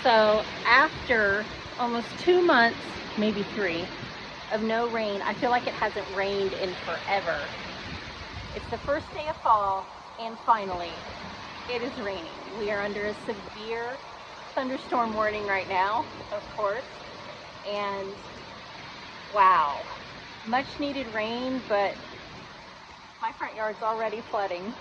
So after almost 2 months, maybe 3, of no rain, I feel like it hasn't rained in forever. It's the first day of fall, and finally, it is raining. We are under a severe thunderstorm warning right now, of course, and wow, much needed rain, but my front yard's already flooding.